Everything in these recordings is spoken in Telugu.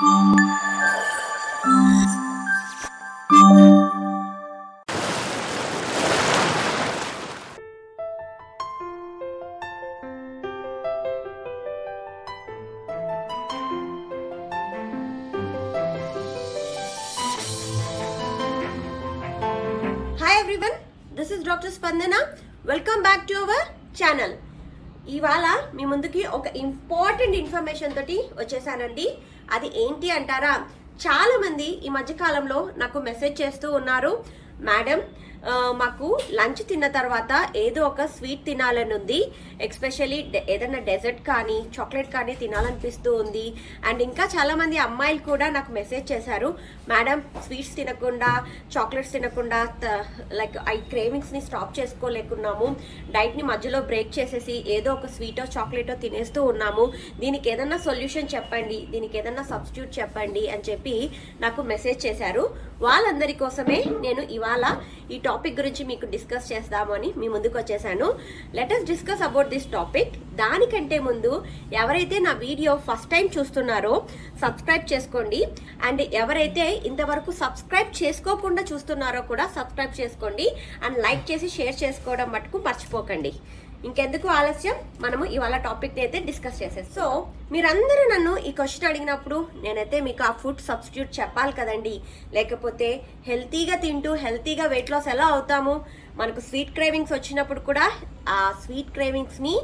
Hi everyone, this is doctor Spandana. Welcome back to our channel. ఇవాళ మీ ముందుకి ఒక ఇంపార్టెంట్ ఇన్ఫర్మేషన్ తోటి వచ్చేసానండి. అది ఏంటి అంటారా? చాలా మంది ఈ మధ్య కాలంలో నాకు మెసేజ్ చేస్తూ ఉన్నారు, మేడం మాకు లంచ్ తిన్న తర్వాత ఏదో ఒక స్వీట్ తినాలని ఉంది, ఎస్పెషల్లీ ఏదైనా డెజర్ట్ కానీ చాక్లెట్ కానీ తినాలనిపిస్తూ ఉంది. అండ్ ఇంకా చాలా మంది అమ్మాయిలు కూడా నాకు మెసేజ్ చేశారు, మేడం స్వీట్స్ తినకుండా చాక్లెట్స్ తినకుండా లైక్ ఐ క్రేవింగ్స్ని స్టాప్ చేసుకోలేకున్నాము, డైట్ని మధ్యలో బ్రేక్ చేసేసి ఏదో ఒక స్వీటో చాక్లెటో తినేస్తూ ఉన్నాము, దీనికి ఏదన్నా సొల్యూషన్ చెప్పండి, దీనికి ఏదన్నా సబ్స్టిట్యూట్ చెప్పండి అని చెప్పి నాకు మెసేజ్ చేశారు. వాళ్ళందరి కోసమే నేను ఇవాళ ఈ టాపిక్ గురించి మీకు డిస్కస్ చేద్దామని మీ ముందుకు వచ్చేసాను. Let us discuss about this topic. దానికంటే ముందు ఎవరైతే నా వీడియో ఫస్ట్ టైం చూస్తున్నారో సబ్స్క్రైబ్ చేసుకోండి. అండ్ ఎవరైతే ఇంతవరకు సబ్స్క్రైబ్ చేసుకోకుండా చూస్తున్నారో కూడా సబ్స్క్రైబ్ చేసుకోండి. అండ్ లైక్ చేసి షేర్ చేసుకోవడం మటుకు మర్చిపోకండి. ఇంకెందుకు ఆలస్యం, మనము ఇవాళ టాపిక్ని అయితే డిస్కస్ చేసేది. సో మీరందరూ నన్ను ఈ క్వశ్చన్ అడిగినప్పుడు నేనైతే మీకు ఆ ఫుడ్ సబ్స్టిట్యూట్ చెప్పాలి కదండి, లేకపోతే హెల్తీగా తింటూ హెల్తీగా వెయిట్ లాస్ ఎలా అవుతాము? మనకు స్వీట్ క్రేవింగ్స్ వచ్చినప్పుడు కూడా ఆ స్వీట్ క్రేవింగ్స్ని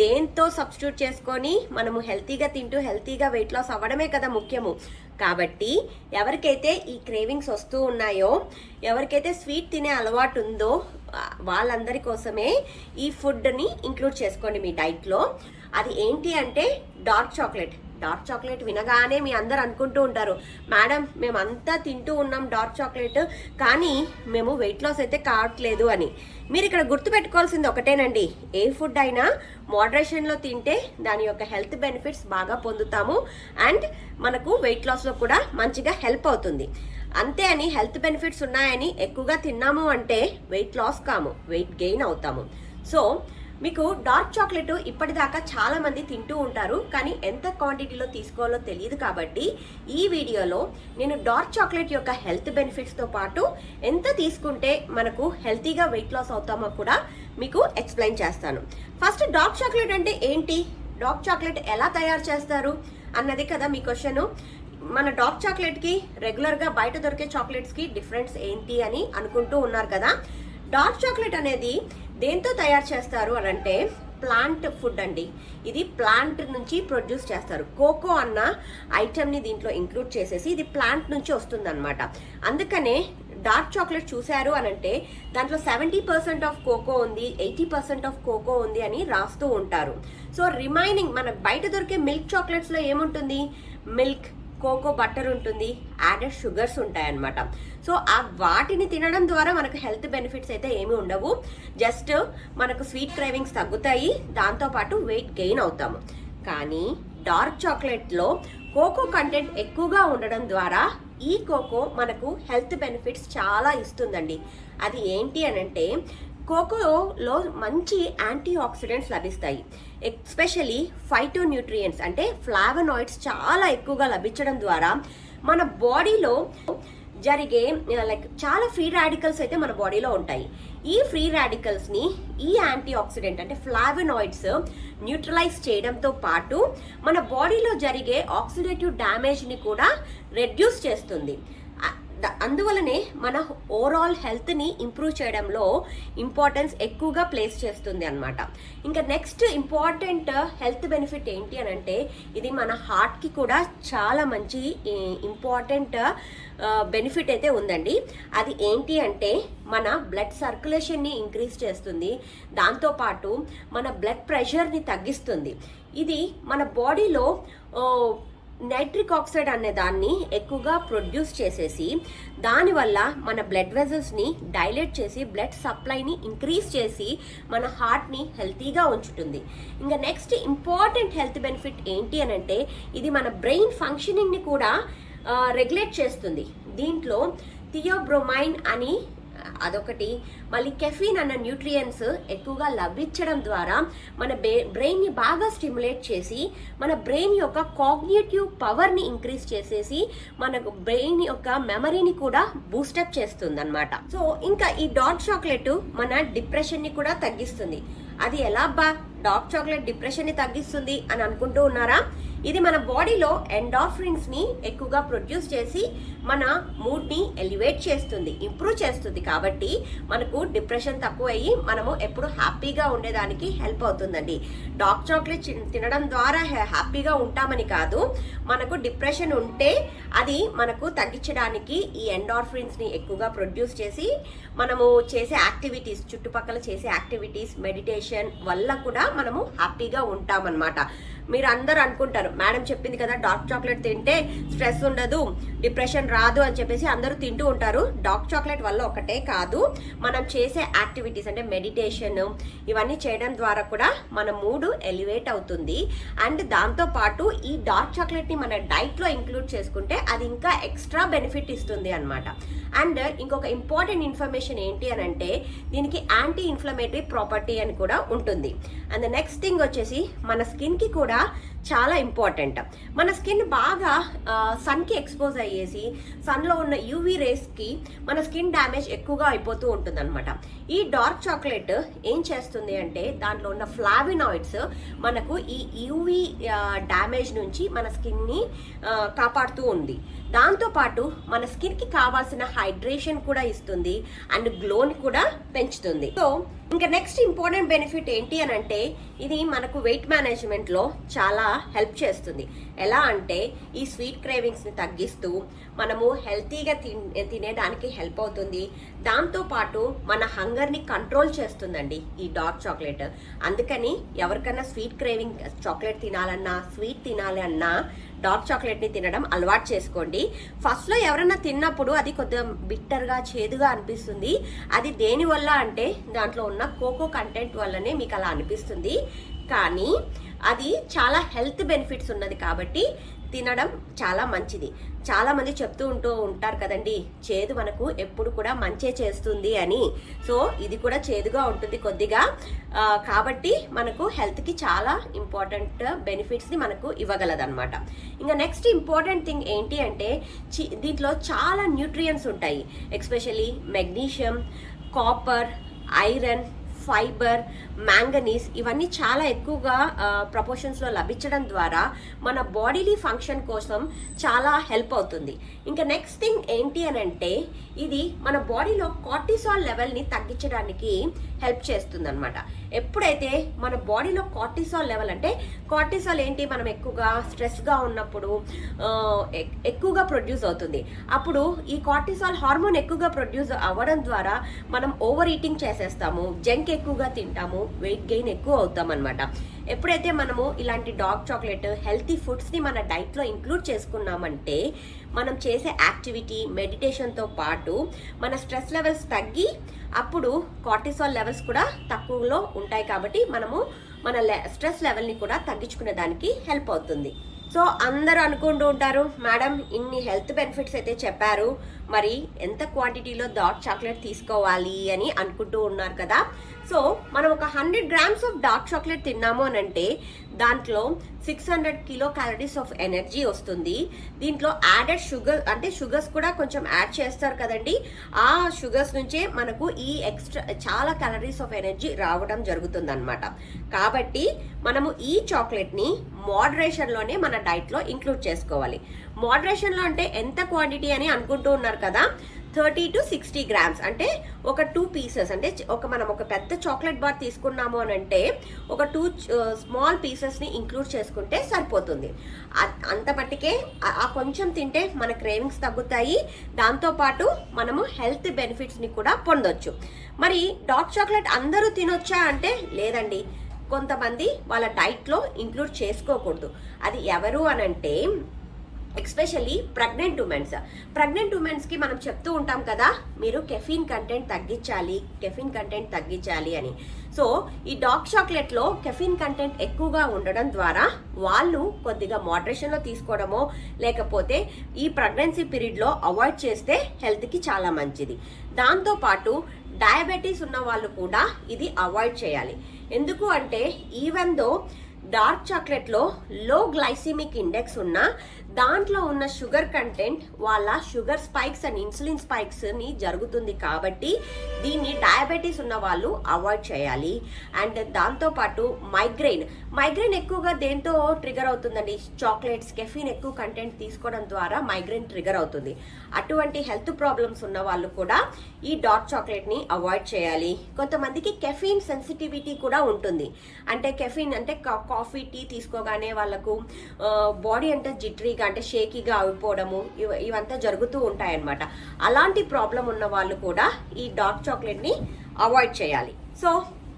దేంతో సబ్స్టిట్యూట్ చేసుకొని మనము హెల్తీగా తింటూ హెల్తీగా వెయిట్ లాస్ అవ్వడమే కదా ముఖ్యము. కాబట్టి ఎవరికైతే ఈ క్రేవింగ్స్ వస్తూ ఉన్నాయో, ఎవరికైతే స్వీట్ తినే అలవాటు ఉందో వాళ్ళందరి కోసమే ఈ ఫుడ్ని ఇంక్లూడ్ చేసుకోండి మీ డైట్లో. అది ఏంటి అంటే డార్క్ చాక్లెట్. డార్క్ చాక్లెట్ వినగానే మీ అందరు అనుకుంటూ ఉంటారు, మేడం మేమంతా తింటూ ఉన్నాం డార్క్ చాక్లెట్, కానీ మేము వెయిట్ లాస్ అయితే కావట్లేదు అని. మీరు ఇక్కడ గుర్తుపెట్టుకోవాల్సింది ఒకటేనండి, ఏ ఫుడ్ అయినా మోడరేషన్లో తింటే దాని యొక్క హెల్త్ బెనిఫిట్స్ బాగా పొందుతాము అండ్ మనకు వెయిట్ లాస్లో కూడా మంచిగా హెల్ప్ అవుతుంది. అంతే అని హెల్త్ బెనిఫిట్స్ ఉన్నాయని ఎక్కువగా తిన్నాము అంటే వెయిట్ లాస్ కాము, వెయిట్ గెయిన్ అవుతాము. సో మీకు డార్క్ చాక్లెట్ ఇప్పటిదాకా చాలా మంది తింటూ ఉంటారు, కానీ ఎంత క్వాంటిటీలో తీసుకోవాలో తెలియదు. కాబట్టి ఈ వీడియోలో నేను డార్క్ చాక్లెట్ యొక్క హెల్త్ బెనిఫిట్స్తో పాటు ఎంత తీసుకుంటే మనకు హెల్తీగా వెయిట్ లాస్ అవుతామో కూడా మీకు ఎక్స్ప్లెయిన్ చేస్తాను. ఫస్ట్ డార్క్ చాక్లెట్ అంటే ఏంటి, డార్క్ చాక్లెట్ ఎలా తయారు చేస్తారు అన్నది కదా మీ క్వశ్చన్. మన డార్క్ చాక్లెట్కి రెగ్యులర్గా బయట దొరికే చాక్లెట్స్కి డిఫరెన్స్ ఏంటి అని అనుకుంటూ ఉన్నారు కదా. డార్క్ చాక్లెట్ అనేది దేంతో తయారు చేస్తారు అని అంటే ప్లాంట్ ఫుడ్ అండి. ఇది ప్లాంట్ నుంచి ప్రొడ్యూస్ చేస్తారు. కోకో అన్న ఐటమ్ని దీంట్లో ఇంక్లూడ్ చేసేసి ఇది ప్లాంట్ నుంచి వస్తుంది అనమాట. అందుకనే డార్క్ చాక్లెట్ చూశారు అని అంటే దాంట్లో 70% ఆఫ్ కోకో ఉంది, 80% ఆఫ్ కోకో ఉంది అని రాస్తూ ఉంటారు. సో రిమైనింగ్ మన బయట దొరికే మిల్క్ చాక్లెట్స్లో ఏముంటుంది, మిల్క్, కోకో బటర్ ఉంటుంది, యాడెడ్ షుగర్స్ ఉంటాయన్నమాట. సో ఆ వాటిని తినడం ద్వారా మనకు హెల్త్ బెనిఫిట్స్ అయితే ఏమీ ఉండవు, జస్ట్ మనకు స్వీట్ క్రేవింగ్స్ తగ్గుతాయి, దాంతోపాటు వెయిట్ గెయిన్ అవుతాము. కానీ డార్క్ చాక్లెట్లో కోకో కంటెంట్ ఎక్కువగా ఉండడం ద్వారా ఈ కోకో మనకు హెల్త్ బెనిఫిట్స్ చాలా ఇస్తుందండి. అది ఏంటి అని అంటే కోకోలో మంచి యాంటీ ఆక్సిడెంట్స్ లభిస్తాయి, ఎస్పెషలీ ఫైటోన్యూట్రియంట్స్ అంటే ఫ్లావనాయిడ్స్ చాలా ఎక్కువగా లభించడం ద్వారా మన బాడీలో జరిగే లైక్ చాలా ఫ్రీ రాడికల్స్ అయితే మన బాడీలో ఉంటాయి. ఈ ఫ్రీ రాడికల్స్ని ఈ యాంటీ ఆక్సిడెంట్ అంటే ఫ్లావనాయిడ్స్ న్యూట్రలైజ్ చేయడంతో పాటు మన బాడీలో జరిగే ఆక్సిడేటివ్ డ్యామేజ్ని కూడా రెడ్యూస్ చేస్తుంది. అందువలనే మన ఓవరాల్ హెల్త్ని ఇంప్రూవ్ చేయడంలో ఇంపార్టెన్స్ ఎక్కువగా ప్లేస్ చేస్తుంది అనమాట. ఇంకా నెక్స్ట్ ఇంపార్టెంట్ హెల్త్ బెనిఫిట్ ఏంటి అని అంటే ఇది మన హార్ట్కి కూడా చాలా మంచి ఇంపార్టెంట్ బెనిఫిట్ అయితే ఉందండి. అది ఏంటి అంటే మన బ్లడ్ సర్క్యులేషన్ని ఇంక్రీజ్ చేస్తుంది, దాంతోపాటు మన బ్లడ్ ప్రెషర్ని తగ్గిస్తుంది. ఇది మన బాడీలో నైట్రిక్ ఆక్సైడ్ అనే దాన్ని ఎక్కువగా ప్రొడ్యూస్ చేసేసి దానివల్ల మన బ్లడ్ వెజల్స్ని డైలేట్ చేసి బ్లడ్ సప్లైని ఇంక్రీజ్ చేసి మన హార్ట్ని హెల్తీగా ఉంచుతుంది. ఇంకా నెక్స్ట్ ఇంపార్టెంట్ హెల్త్ బెనిఫిట్ ఏంటి అని అంటే ఇది మన బ్రెయిన్ ఫంక్షనింగ్ని కూడా రెగ్యులేట్ చేస్తుంది. దీంట్లో థియోబ్రోమైన్ అని అదొకటి. మళ్ళీ కెఫీన్ అన్న న్యూట్రియన్స్ ఎక్కువగా లభించడం ద్వారా మన బ్రెయిన్ని బాగా స్టిమ్యులేట్ చేసి మన బ్రెయిన్ యొక్క కాగ్నిటివ్ పవర్ని ఇంక్రీజ్ చేసేసి మనకు బ్రెయిన్ యొక్క మెమరీని కూడా బూస్టప్ చేస్తుంది అనమాట. సో ఇంకా ఈ డార్క్ చాక్లెట్ మన డిప్రెషన్ని కూడా తగ్గిస్తుంది. అది ఎలా డార్క్ చాక్లెట్ డిప్రెషన్ ని తగ్గిస్తుంది అని అనుకుంటూ ఉన్నారా? ఇది మన బాడీలో ఎండార్ఫిన్స్ ని ఎక్కువగా ప్రొడ్యూస్ చేసి మన మూడ్ ని ఎలివేట్ చేస్తుంది, ఇంప్రూవ్ చేస్తుంది. కాబట్టి మనకు డిప్రెషన్ తక్కువ అయ్యి మనము ఎప్పుడు హ్యాపీగా ఉండేదానికి హెల్ప్ అవుతుందండి. డార్క్ చాక్లెట్ తినడం ద్వారా హ్యాపీగా ఉంటామని కాదు, మనకు డిప్రెషన్ ఉంటే అది మనకు తగ్గించడానికి ఈ ఎండార్ఫిన్స్ ని ఎక్కువగా ప్రొడ్యూస్ చేసి మనము చేసే యాక్టివిటీస్, చుట్టుపక్కల చేసే యాక్టివిటీస్, మెడిటేషన్ వల్ల కూడా మనము హ్యాపీగా ఉంటామన్నమాట. మీరు అందరూ అనుకుంటారు మేడం చెప్పింది కదా డార్క్ చాక్లెట్ తింటే స్ట్రెస్ ఉండదు, డిప్రెషన్ రాదు అని చెప్పేసి అందరూ తింటూ ఉంటారు. డార్క్ చాక్లెట్ వల్ల ఒకటే కాదు, మనం చేసే యాక్టివిటీస్ అంటే మెడిటేషన్ ఇవన్నీ చేయడం ద్వారా కూడా మన మూడ్ ఎలివేట్ అవుతుంది. అండ్ దాంతో పాటు ఈ డార్క్ చాక్లెట్ ని మన డైట్ లో ఇంక్లూడ్ చేసుకుంటే అది ఇంకా ఎక్స్ట్రా బెనిఫిట్ ఇస్తుంది అన్నమాట. అండ్ ఇంకొక ఇంపార్టెంట్ ఇన్ఫర్మేషన్ ఏంటి అని అంటే దీనికి యాంటీ ఇన్ఫ్లమేటరీ ప్రాపర్టీ అని కూడా ఉంటుంది. అండ్ నెక్స్ట్ థింగ్ వచ్చేసి మన స్కిన్ కి కూడా చాలా ఇంపార్టెంట్. మన స్కిన్ బాగా సన్కి ఎక్స్పోజ్ అయ్యేసి సన్లో ఉన్న యూవీ రేస్కి మన స్కిన్ డ్యామేజ్ ఎక్కువగా అయిపోతూ ఉంటుంది అనమాట. ఈ డార్క్ చాక్లెట్ ఏం చేస్తుంది అంటే దాంట్లో ఉన్న ఫ్లావినాయిడ్స్ మనకు ఈ యూవీ డ్యామేజ్ నుంచి మన స్కిన్ని కాపాడుతూ ఉంది. దాంతోపాటు మన స్కిన్కి కావాల్సిన హైడ్రేషన్ కూడా ఇస్తుంది అండ్ గ్లోని కూడా పెంచుతుంది. సో ఇంకా నెక్స్ట్ ఇంపార్టెంట్ బెనిఫిట్ ఏంటి అని అంటే ఇది మనకు వెయిట్ మేనేజ్మెంట్ లో చాలా హెల్ప్ చేస్తుంది. ఎలా అంటే ఈ స్వీట్ క్రేవింగ్స్ ని తగ్గిస్తూ మనము హెల్తీగా తినేదానికి హెల్ప్ అవుతుంది. దాంతో పాటు మన హంగర్ ని కంట్రోల్ చేస్తుందండి ఈ డార్క్ చాక్లెట్. అందుకని ఎవరికైనా స్వీట్ క్రేవింగ్ చాక్లెట్ తినాలన్నా, స్వీట్ తినాలన్నా డార్క్ చాక్లెట్ ని తినడం అలవాటు చేసుకోండి. ఫస్ట్ లో ఎవరైనా తిన్నప్పుడు అది కొద్దిగా బిట్టర్గా, చేదుగా అనిపిస్తుంది. అది దేని వల్ల అంటే దాంట్లో ఉన్న కోకో కంటెంట్ వల్లనే మీకు అలా అనిపిస్తుంది. కానీ అది చాలా హెల్త్ బెనిఫిట్స్ ఉన్నది కాబట్టి తినడం చాలా మంచిది. చాలా మంది చెప్తూ ఉంటారు కదండి చేదు మనకు ఎప్పుడు కూడా మంచే చేస్తుంది అని. సో ఇది కూడా చేదుగా ఉంటుంది కొద్దిగా, కాబట్టి మనకు హెల్త్కి చాలా ఇంపార్టెంట్ బెనిఫిట్స్ని మనకు ఇవ్వగలదన్నమాట. ఇంకా నెక్స్ట్ ఇంపార్టెంట్ థింగ్ ఏంటి అంటే దీంట్లో చాలా న్యూట్రియన్స్ ఉంటాయి. Especially magnesium, copper, iron, fibre, manganese ఇవన్నీ చాలా ఎక్కువగా ప్రపోర్షన్స్లో లభించడం ద్వారా మన బాడీలీ ఫంక్షన్ కోసం చాలా హెల్ప్ అవుతుంది. ఇంకా నెక్స్ట్ థింగ్ ఏంటి అని అంటే ఇది మన బాడీలో కార్టిసాల్ లెవెల్ని తగ్గించడానికి హెల్ప్ చేస్తుంది అనమాట. ఎప్పుడైతే మన బాడీలో కార్టిసాల్ లెవెల్ అంటే కార్టిసాల్ ఏంటి, మనం ఎక్కువగా స్ట్రెస్గా ఉన్నప్పుడు ఎక్కువగా ప్రొడ్యూస్ అవుతుంది. అప్పుడు ఈ కార్టిసాల్ హార్మోన్ ఎక్కువగా ప్రొడ్యూస్ అవ్వడం ద్వారా మనం ఓవర్ ఈటింగ్ చేసేస్తాము, జంక్ ఎక్కువగా తింటాము, వెయిట్ గెయిన్ ఎక్కువ అవుతాం అనమాట. ఎప్పుడైతే మనము ఇలాంటి డార్క్ చాక్లెట్, హెల్తీ ఫుడ్స్ని మన డైట్లో ఇంక్లూడ్ చేసుకున్నామంటే మనం చేసే యాక్టివిటీ, మెడిటేషన్తో పాటు మన స్ట్రెస్ లెవెల్స్ తగ్గి అప్పుడు కార్టిసాల్ లెవెల్స్ కూడా తక్కువలో ఉంటాయి. కాబట్టి మనము మన స్ట్రెస్ లెవెల్ని కూడా తగ్గించుకునే దానికి హెల్ప్ అవుతుంది. సో అందరూ అనుకుంటూ ఉంటారు మేడం ఇన్ని హెల్త్ బెనిఫిట్స్ అయితే చెప్పారు, మరి ఎంత క్వాంటిటీలో డార్క్ చాక్లెట్ తీసుకోవాలి అని అనుకుంటూ ఉన్నారు కదా. సో మనం ఒక 100 grams ఆఫ్ డార్క్ చాక్లెట్ తిన్నాము అని అంటే దాంట్లో 600 kilocalories ఆఫ్ ఎనర్జీ వస్తుంది. దీంట్లో యాడెడ్ షుగర్ అంటే షుగర్స్ కూడా కొంచెం యాడ్ చేస్తారు కదండి, ఆ షుగర్స్ నుంచే మనకు ఈ ఎక్స్ట్రా చాలా క్యాలరీస్ ఆఫ్ ఎనర్జీ రావడం జరుగుతుంది అనమాట. కాబట్టి మనము ఈ చాక్లెట్ని మోడరేషన్లోనే మన డైట్లో ఇంక్లూడ్ చేసుకోవాలి. మోడరేషన్లో అంటే ఎంత క్వాంటిటీ అని అనుకుంటూ ఉన్నారు కదా, 30 to 60 grams అంటే ఒక 2 pieces అంటే మనం ఒక పెద్ద చాక్లెట్ బార్ తీసుకున్నాము అని అంటే ఒక 2 స్మాల్ పీసెస్ని ఇంక్లూడ్ చేసుకుంటే సరిపోతుంది. అంత మట్టికే ఆ కొంచెం తింటే మన క్రేవింగ్స్ తగ్గుతాయి, దాంతోపాటు మనము హెల్త్ బెనిఫిట్స్ని కూడా పొందొచ్చు. మరి డార్క్ చాక్లెట్ అందరూ తినొచ్చా అంటే లేదండి, కొంతమంది వాళ్ళ డైట్లో ఇంక్లూడ్ చేసుకోకూడదు. అది ఎవరు అనంటే ఎస్పెషల్లీ ప్రెగ్నెంట్ ఉమెన్స్కి మనం చెప్తూ ఉంటాం కదా, మీరు కెఫీన్ కంటెంట్ తగ్గించాలి అని. సో ఈ డార్క్ చాక్లెట్లో కెఫీన్ కంటెంట్ ఎక్కువగా ఉండడం ద్వారా వాళ్ళు కొద్దిగా మోడరేషన్లో తీసుకోవడమో లేకపోతే ఈ ప్రెగ్నెన్సీ పీరియడ్లో అవాయిడ్ చేస్తే హెల్త్కి చాలా మంచిది. దాంతోపాటు డయాబెటీస్ ఉన్న వాళ్ళు కూడా ఇది అవాయిడ్ చేయాలి. ఎందుకు అంటే even though dark చాక్లెట్లో low glycemic index ఉన్న దాంట్లో ఉన్న షుగర్ కంటెంట్ వాళ్ళ sugar spikes and insulin spikes ని జరుగుతుంది కాబట్టి దీన్ని డయాబెటీస్ ఉన్న వాళ్ళు అవాయిడ్ చేయాలి. అండ్ దాంతోపాటు మైగ్రెయిన్ ఎక్కువగా దేంతో ట్రిగర్ అవుతుందండి, చాక్లెట్స్ కెఫీన్ ఎక్కువ కంటెంట్ తీసుకోవడం ద్వారా మైగ్రెయిన్ ట్రిగర్ అవుతుంది. అటువంటి హెల్త్ ప్రాబ్లమ్స్ ఉన్న వాళ్ళు కూడా ఈ డార్క్ చాక్లెట్ ని అవాయిడ్ చేయాలి. కొంతమందికి కెఫీన్ సెన్సిటివిటీ కూడా ఉంటుంది. అంటే కెఫీన్ అంటే కాఫీ టీ తీసుకోగానే వాళ్ళకు బాడీ అంటే జిట్రీగా అంటే షేకీగా అయిపోవడము ఇవంతా జరుగుతూ ఉంటాయన్నమాట. అలాంటి ప్రాబ్లం ఉన్న వాళ్ళు కూడా ఈ డార్క్ చాక్లెట్ ని అవాయిడ్ చేయాలి. సో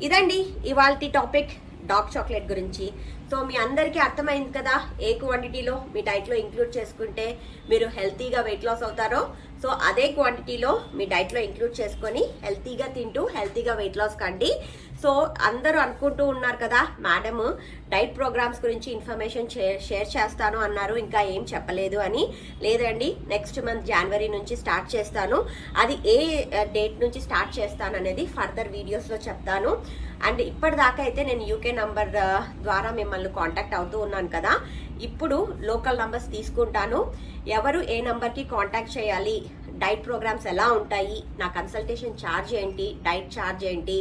ఇదండి ఇవాల్టి టాపిక్ డార్క్ చాక్లెట్ గురించి. సో మీ అందరికీ అర్థమైంది కదా, ఏ క్వాంటిటీలో మీ డైట్లో ఇంక్లూడ్ చేసుకుంటే మీరు హెల్తీగా వెయిట్ లాస్ అవుతారో, సో అదే క్వాంటిటీలో మీ డైట్లో ఇంక్లూడ్ చేసుకొని హెల్తీగా తింటూ హెల్తీగా వెయిట్ లాస్ కండి. సో అందరూ అనుకుంటూ ఉన్నారు కదా, మేడం డైట్ ప్రోగ్రామ్స్ గురించి ఇన్ఫర్మేషన్ షేర్ చేస్తాను అన్నారు, ఇంకా ఏం చెప్పలేదు అని. లేదండి, నెక్స్ట్ మంత్ జనవరి నుంచి స్టార్ట్ చేస్తాను. అది ఏ డేట్ నుంచి స్టార్ట్ చేస్తాను అనేది ఫర్దర్ వీడియోస్లో చెప్తాను. అండ్ ఇప్పటిదాకా అయితే నేను యూకే నంబర్ ద్వారా మిమ్మల్ని కాంటాక్ట్ అవుతూ ఉన్నాను కదా, ఇప్పుడు లోకల్ నంబర్స్ తీసుకుంటాను. ఎవరు ఏ నంబర్కి కాంటాక్ట్ చేయాలి, డైట్ ప్రోగ్రామ్స్ ఎలా ఉంటాయి, నా కన్సల్టేషన్ ఛార్జ్ ఏంటి, డైట్ ఛార్జ్ ఏంటి,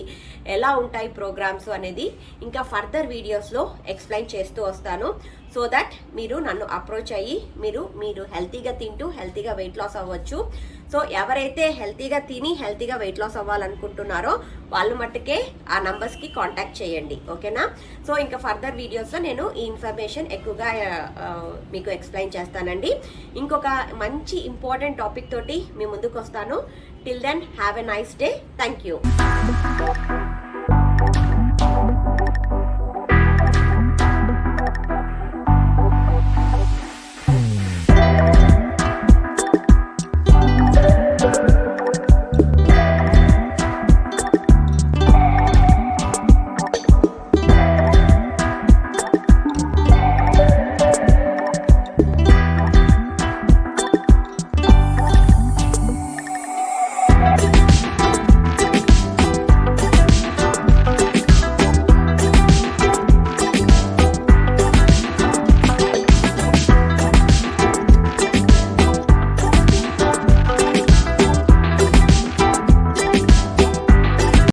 ఎలా ఉంటాయి ప్రోగ్రామ్స్ అనేది ఇంకా ఫర్దర్ వీడియోస్లో ఎక్స్ప్లెయిన్ చేస్తూ వస్తాను. సో దట్ మీరు నన్ను అప్రోచ్ అయ్యి మీరు హెల్తీగా తింటూ హెల్తీగా వెయిట్ లాస్ అవ్వచ్చు. సో ఎవరైతే హెల్తీగా తిని హెల్తీగా వెయిట్ లాస్ అవ్వాలనుకుంటున్నారో వాళ్ళు మట్టుకే ఆ నంబర్స్కి కాంటాక్ట్ చేయండి, ఓకేనా? సో ఇంకా ఫర్దర్ వీడియోస్లో నేను ఈ ఇన్ఫర్మేషన్ ఎక్కువగా మీకు ఎక్స్ప్లెయిన్ చేస్తానండి. ఇంకొక మంచి ఇంపార్టెంట్ టాపిక్ తోటి మీ ముందుకు వస్తాను. Till then have a nice day. Thank you.